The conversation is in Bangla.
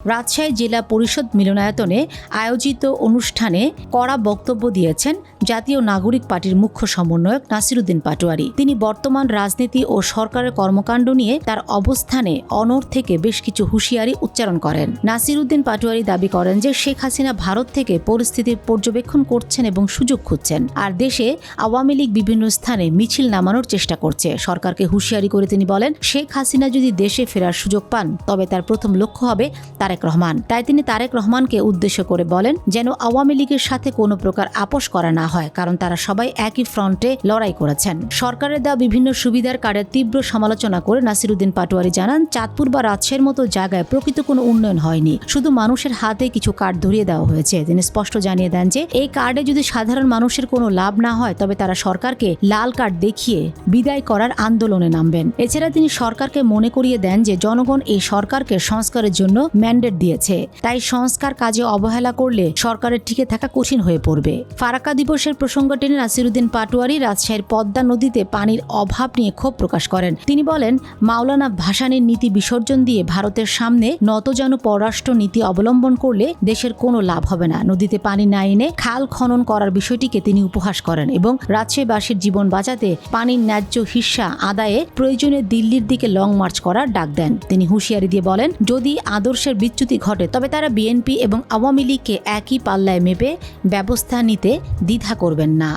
রাজশাহী জেলা পরিষদ মিলনায়তনে আয়োজিত অনুষ্ঠানে কড়া বক্তব্য দিয়েছেন জাতীয় নাগরিক পার্টির মুখ্য সমন্বয়ক নাসিরউদ্দিন পাটোয়ারী। তিনি বর্তমান রাজনীতি ও সরকারের কর্মকাণ্ড নিয়ে তার অবস্থানে অনড় থেকে বেশ কিছু হুঁশিয়ারি উচ্চারণ করেন। নাসিরউদ্দিন পাটোয়ারী দাবি করেন যে শেখ হাসিনা ভারত থেকে পরিস্থিতির পর্যবেক্ষণ করছেন এবং সুযোগ খুঁজছেন, আর দেশে আওয়ামী লীগ বিভিন্ন স্থানে মিছিল নামানোর চেষ্টা করছে। সরকারকে হুঁশিয়ারি করে তিনি বলেন, শেখ হাসিনা যদি দেশে ফেরার সুযোগ পান তবে তার প্রথম লক্ষ্য হবে তারেক রহমান। তাই তিনি তারেক রহমানকে উদ্দেশ্য করে বলেন যেন আওয়ামী লীগের সাথে কোনো প্রকার আপোষ করা না হয়, কারণ তারা সবাই একই ফ্রন্টে লড়াই করেছেন। সরকারের দেওয়া বিভিন্ন সুবিধার কার্ডের তীব্র সমালোচনা করে নাসিরউদ্দিন পাটোয়ারী জানান, চাঁদপুর বা রাজশাহীর মতো জায়গায় প্রকৃত কোনো উন্নয়ন হয়নি, শুধু মানুষের হাতে কিছু কার্ড ধরিয়ে দেওয়া হয়েছে। তিনি স্পষ্ট জানিয়ে দেন যে এই কার্ডে যদি সাধারণ মানুষের কোনো লাভ না হয় তবে তারা সরকারকে লাল কার্ড দেখিয়ে বিদায় করার আন্দোলনে নামবেন। এছাড়া তিনি সরকারকে মনে করিয়ে দেন যে জনগণ এই সরকারকে সংস্কারের জন্য ম্যান্ডেট দিয়েছে, তাই সংস্কার কাজে অবহেলা করলে সরকারের টিকে থাকা কঠিন হয়ে পড়বে। ফারাক্কা দিবসের প্রসঙ্গ টেনে নাসিরউদ্দিন পাটোয়ারী রাজশাহীর পদ্মা নদীতে পানির অভাব নিয়ে ক্ষোভ প্রকাশ করেন। তিনি বলেন, মাওলানা ভাসানীর নীতি বিসর্জন দিয়ে ভারতের সামনে নতজানু পররাষ্ট্র নীতি অবলম্বন করলে দেশের কোনো লাভ হবে না। নদীতে পানি না এনে খাল খনন করার বিষয়টিকে তিনি উপহাস করেন এবং রাজশাহীবাসীর জীবন বাঁচাতে পানির ন্যায্য হিস্সা আদায়ে প্রয়োজনে দিল্লির দিকে লং মার্চ করার ডাক দেন। তিনি হুঁশিয়ারি দিয়ে বলেন, যদি আদর্শের বিচ্যুতি ঘটে তবে তারা বিএনপি এবং আওয়ামী লীগকে একই পাল্লায় মেপে ব্যবস্থা নিতে দ্বিধা করবেন না।